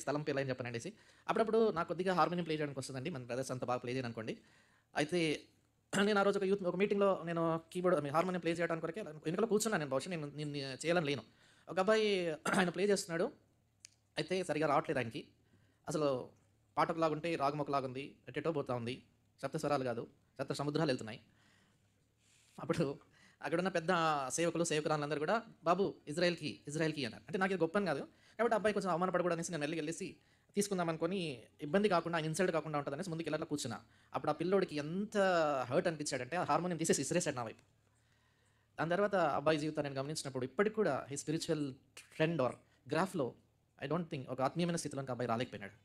స్థలం పేర్లు అని చెప్పననేసి. అప్పుడప్పుడు నాకు కొద్దిగా హార్మోనియం ప్లే చేయడానికి వస్తదండి. మన బ్రదర్స్ అంత బాగా ప్లే చేయరనుకోండి. అయితే నేను ఆ రోజు ఒక మీటింగ్‌లో నేను హార్మోనియం ప్లే చేయడానికి కొరకే వెనకాల కూర్చున్నాను నేను. బహుశా నేను నేను చేయాలని లేను. ఒక అబ్బాయి ఆయన ప్లే చేస్తున్నాడు. అయితే సరిగ్గా రావట్లేదు ఆయనకి. అసలు పాట ఒకలాగుంటే రాగం ఒకలాగుంది. ఎటెటో పోతా ఉంది. సప్త స్వరాలు కాదు. సప్త సముద్రాలెళ్తున్నాయి. అప్పుడు అక్కడున్న పెద్ద సేవకులు, సేవకురాళ్ళందరూ గూడా బాబు ఇజ్రాయెల్‌కి, ఇజ్రాయెల్‌కి అన్నారు. అంటే నాకిది గొప్పని గాదు. కాబట్టి ఆ అబ్బాయి కొంచెం అవమానపడకూడదనేసి నేను మెల్లిగా ఎళ్ళేసి తీసుకుందామనుకోని ఇబ్బంది కాకుండా, ఆయన ఇన్సల్ట్ కాకుండా ఉంటదనేసి ముందుకెళ్ళి అట్లా కూర్చున్నా. అప్పుడు ఆ పిల్లోడికి ఎంత హర్ట్ అనిపించాడంటే ఆ హార్మోనియం తీసేసి ఇసిరేసాడు నా వైపు. దాని తర్వాత ఆ అబ్బాయి జీవితాన్ని నేను గమనించినప్పుడు ఇప్పటికి కూడా హి స్పిరిచ్యువల్ ట్రెండ్ ఆర్ గ్రాఫ్‌లో ఐ డోంట్ థింక్ ఒక ఆత్మీయమైన స్థితిలోకి ఆ అబ్బాయి రాలేకపోయినాడు.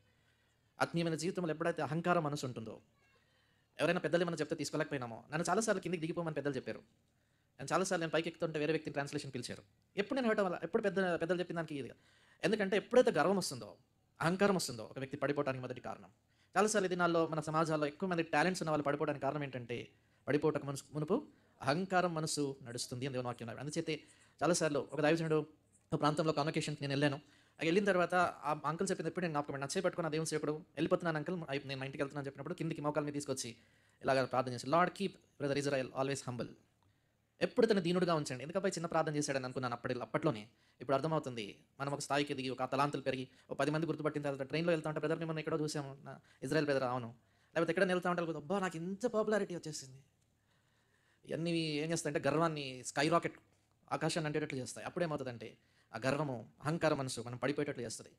ఆత్మీయమైన జీవితంలో ఎప్పుడైతే అహంకార మనసు ఉంటుందో, ఎవరైనా పెద్దలు ఏమన్నా చెప్తే తీసుకోలేకపోయినామో, నన్ను చాలా సార్లు కిందకి దిగిపోమని పెద్దలు చెప్పారు. నేను చాలా సార్లు నేను పైకెక్కుతుంటే వేరే వ్యక్తిని ట్రాన్స్‌లేషన్ పిలిచారు. ఎప్పుడు నేను హర్ట్ అవ్వల. ఎప్పుడు పెద్దలు చెప్పిన దానికి ఇది. ఎందుకంటే ఎప్పుడైతే గర్వం వస్తుందో, అహంకారం వస్తుందో ఒక వ్యక్తి పడిపోవడానికి మొదటి కారణం. చాలా సార్లు ఈ దినాల్లో మన సమాజాల్లో ఎక్కువ మంది టాలెంట్స్ ఉన్న వాళ్ళు పడిపోవడానికి కారణం ఏంటంటే, పడిపోవటకు మునుపు అహంకారం మనసు నడుస్తుంది అని దేవుని వాక్యం ఉంది. అందుచేతే చాలా సార్లు ఒక దైవజనుడు ఒక ప్రాంతంలో కాన్వకేషన్‌కి నేనెళ్ళాను. ఎళ్ళిన తర్వాత ఆ అంకుల్ చెప్పింది ఎప్పుడు నేను జ్ఞాపకం నా చేయి పట్టుకొని ఆ దేవుని సేవకుడు వెళ్ళిపోతున్నాను అంకుల్ నేను మా ఇంటికెళ్తున్నాను చెప్పినప్పుడు కిందకి మోకాళ్ళ మీద తీసుకొచ్చి ఇలాగ ప్రార్థన చేశాను. Lord keep brother Israel always humble. ఎప్పుడు తను దీనుడుగా ఉంచండి. ఎందుకబ్బాయి చిన్న ప్రార్థన చేశాడని అనుకున్నాను అప్పట్లోనే. ఇప్పుడు అర్థమవుతుంది. మనం ఒక స్థాయికి ఎదిగి, ఒక తలాంతులు పెరిగి, ఓ 10 మంది గుర్తుపట్టిన తర్వాత ట్రైన్‌లో వెళ్తా ఉంటే, బ్రదర్ మిమ్మల్ని ఎక్కడో చూసాము. ఇజ్రాయెల్ బ్రదర్ అవును. లేకపోతే ఎక్కడైనా వెళ్తా ఉంటే, అబ్బా! నాకు ఇంత పాపులారిటీ వచ్చేసింది. ఇయన్నీ ఏం చేస్తాయంటే గర్వాన్ని స్కై రాకెట్ ఆకాశాన్ని అంటేటట్లు చేస్తాయి. అప్పుడేమవుతదంటే, ఆ గర్వము, అహంకార మనసు మనం పడిపోయేటట్లు చేస్తది.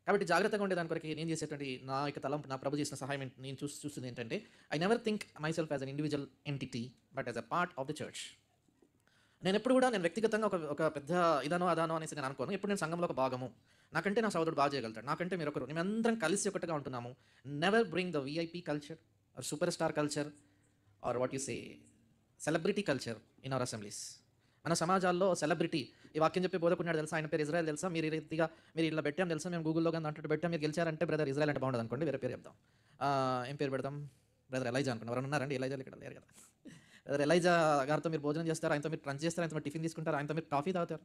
కాబట్టి జాగ్రత్తగా ఉండేదాని కొరకి నేను చేసేటువంటి నా యొక్క తలంపు, నా ప్రభు చేసిన సహాయం నేను చూస్తుంది ఏంటంటే, I never think myself as an individual entity, but as a part of the church. నేనెప్పుడు గూడా నేను వ్యక్తిగతంగా ఒక పెద్ద ఇదనో, అదనో అనేసి నేను అనుకోను. ఎప్పుడు నేను సంఘంలో ఒక భాగము. నాకంటే నా సహోదరుడు బాగా చేయగలుగుతాడు. నాకంటే మీరొకరు. మేమందరం కలిసి ఒకటిగా ఉంటున్నాము. Never bring the VIP culture or super star culture or what you say celebrity culture in our assemblies. మన సమాజాల్లో సెలబ్రిటీ ఈ వాక్యం చెప్పే బోధకున్నాడు తెలుసా? ఆయన పేరు ఇజ్రాయెల్ తెలుసా? మీరు ఈ రీతిగా మీరు ఇలా పెట్టాం తెలుసా? మేము గూగుల్‌లో గాని దాంట్లో పెట్టాం. మీరు గెలిచారంటే బ్రదర్ ఇజ్రాయెల్ అంటే బాగుండదనుకోండి. వేరే పేరు చెప్దాం. ఏం పేరు పెడదాం? బ్రదర్ ఎలైజా అనుకోండి. ఎవరైనా ఉన్నారండి ఎలైజాలు ఇక్కడ లేరు కదా! బ్రదర్ ఎలైజా గారితో మీరు భోజనం చేస్తారు. ఆయనతో మీరు లంచ్ చేస్తారు. ఆయనతో మీరు టిఫిన్ తీసుకుంటారు. ఆయనతో మీరు కాఫీ తాగుతారు.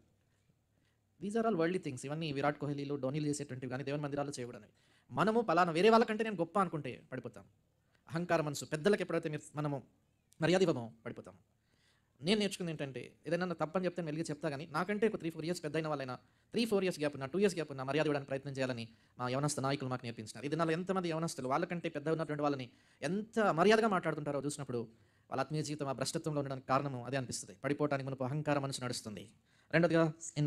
These are all worldly things. ఇవన్నీ విరాట్ కోహ్లీలు, ధోనీలు చేసేటువంటివి కానీ దేవుని మందిరాల్లో చేయకూడనివి. మనము పలానా వేరే వాళ్ళకంటే నేను గొప్ప అనుకుంటే పడిపోతాం. అహంకార మనసు పెద్దలకి ఎప్పుడైతే మనము మర్యాద ఇవ్వమో పడిపోతాం. నేను నేర్చుకుంది ఏంటంటే ఏదైనా తప్పని చెప్తే మెల్లిగా చెప్తా కానీ నాకంటే ఒక 3, 4 ఇయర్స్ పెద్దయిన వాళ్ళైనా 3, 4 ఇయర్స్ గ్యాప్ ఉన్న 2 ఇయర్స్ గ్యాప్ ఉన్న మర్యాద ఇవ్వడానికి ప్రయత్నం చేయాలని మా యవనస్థ నాయకులు మాకు నేర్పించినారు. ఇది నాలో ఎంతమంది యవనస్తులు వాళ్ళకంటే పెద్ద ఉన్నటువంటి వాళ్ళని ఎంత మర్యాదగా మాట్లాడుతుంటారో చూసినప్పుడు వాళ్ళ ఆత్మీయ జీవితం ఆ భ్రష్టత్వంలో ఉండడానికి కారణము అదే అనిపిస్తుంది. పడిపోవడానికి మనకు అహంకార మనసు నడుస్తుంది. రెండోదిగా నేను